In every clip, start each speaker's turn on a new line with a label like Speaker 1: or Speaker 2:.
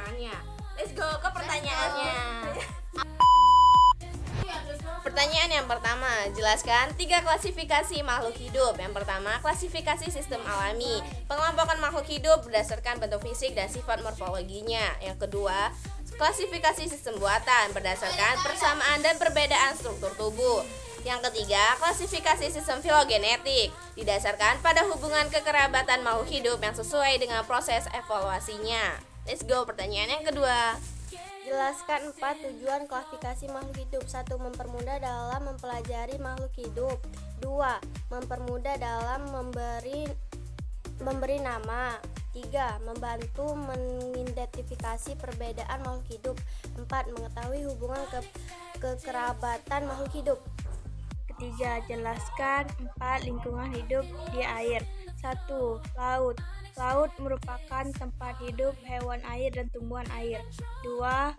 Speaker 1: keilmuannya. Let's go ke pertanyaannya. Pertanyaan yang pertama, jelaskan 3 klasifikasi makhluk hidup. Yang pertama, klasifikasi sistem alami. Pengelompokan makhluk hidup berdasarkan bentuk fisik dan sifat morfologinya. Yang kedua, klasifikasi sistem buatan berdasarkan persamaan dan perbedaan struktur tubuh. Yang ketiga, klasifikasi sistem filogenetik didasarkan pada hubungan kekerabatan makhluk hidup yang sesuai dengan proses evolusinya. Let's go, pertanyaan yang kedua.
Speaker 2: Jelaskan 4 tujuan klasifikasi makhluk hidup. 1. Mempermudah dalam mempelajari makhluk hidup. 2. Mempermudah dalam memberi nama. 3. Membantu mengidentifikasi perbedaan makhluk hidup. 4. Mengetahui hubungan kekerabatan makhluk hidup. Ketiga, jelaskan 4 lingkungan hidup di air. 1. Laut. Laut merupakan tempat hidup hewan air dan tumbuhan air. 2.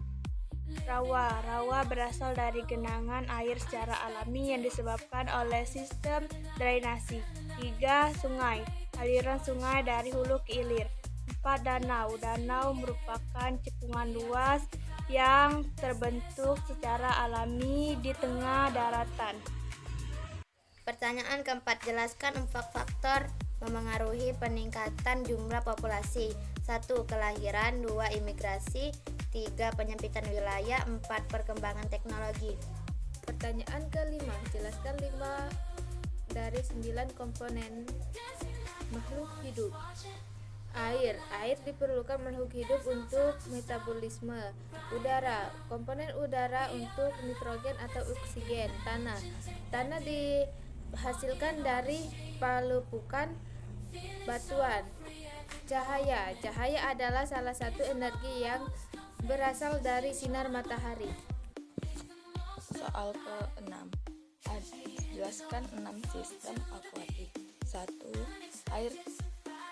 Speaker 2: Rawa. Rawa berasal dari genangan air secara alami yang disebabkan oleh sistem drainasi. 3. Sungai. Aliran sungai dari hulu ke hilir. 4. Danau. Danau merupakan cekungan luas yang terbentuk secara alami di tengah daratan. Pertanyaan keempat, jelaskan 4 faktor memengaruhi peningkatan jumlah populasi. 1. Kelahiran. 2. Imigrasi. 3. Penyempitan wilayah. 4. Perkembangan teknologi.
Speaker 3: Pertanyaan kelima, jelaskan 5 dari 9 komponen makhluk hidup. Air. Air diperlukan makhluk hidup untuk metabolisme. Udara. Komponen udara untuk nitrogen atau oksigen. Tanah. Tanah dihasilkan dari palupkan batuan. Cahaya. Cahaya adalah salah satu energi yang berasal dari sinar matahari.
Speaker 4: Soal ke-6. Jelaskan 6 sistem akuatik. 1. Air.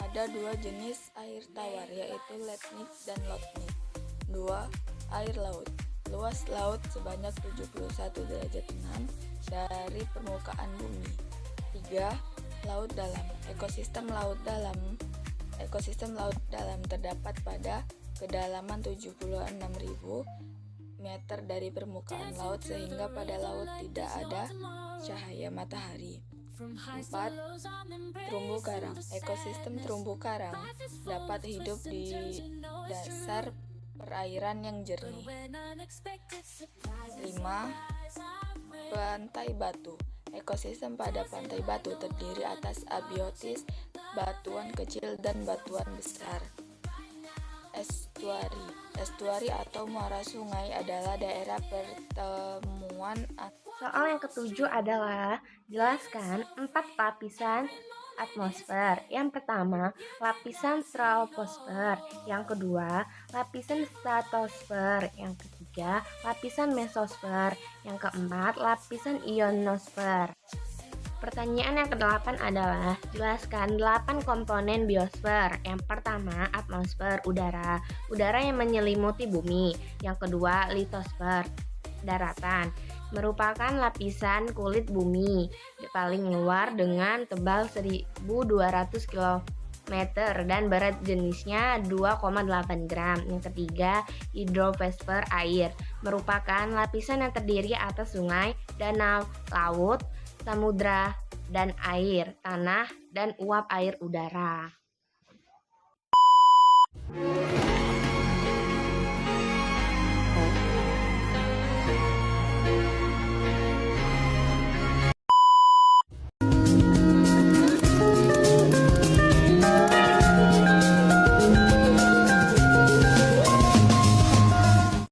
Speaker 4: Ada 2 jenis air tawar, yaitu letnik dan lotnik. 2. Air laut. Luas laut sebanyak 71 derajat 6 dari permukaan bumi. 3. Laut dalam. Ekosistem laut dalam terdapat pada kedalaman 76.000 meter dari permukaan laut, sehingga pada laut tidak ada cahaya matahari. 4. Terumbu karang. Ekosistem terumbu karang dapat hidup di dasar perairan yang jernih. 5. Pantai batu. Ekosistem pada pantai batu terdiri atas abiotis, batuan kecil dan batuan besar. Estuari atau muara sungai adalah daerah pertemuan.
Speaker 2: Soal yang ketujuh adalah jelaskan 4 lapisan atmosfer. Yang pertama, lapisan troposfer. Yang kedua, lapisan stratosfer. Yang ketiga, lapisan mesosfer. Yang keempat, lapisan ionosfer. Pertanyaan yang ke-8 adalah jelaskan 8 komponen biosfer. Yang pertama, atmosfer, udara. Udara yang menyelimuti bumi. Yang kedua, litosfer, daratan. Merupakan lapisan kulit bumi paling luar dengan tebal 1.200 km dan berat jenisnya 2,8 gram. Yang ketiga, hidrosfer, air. Merupakan lapisan yang terdiri atas sungai, danau, laut, samudra, dan air, tanah, dan uap air udara.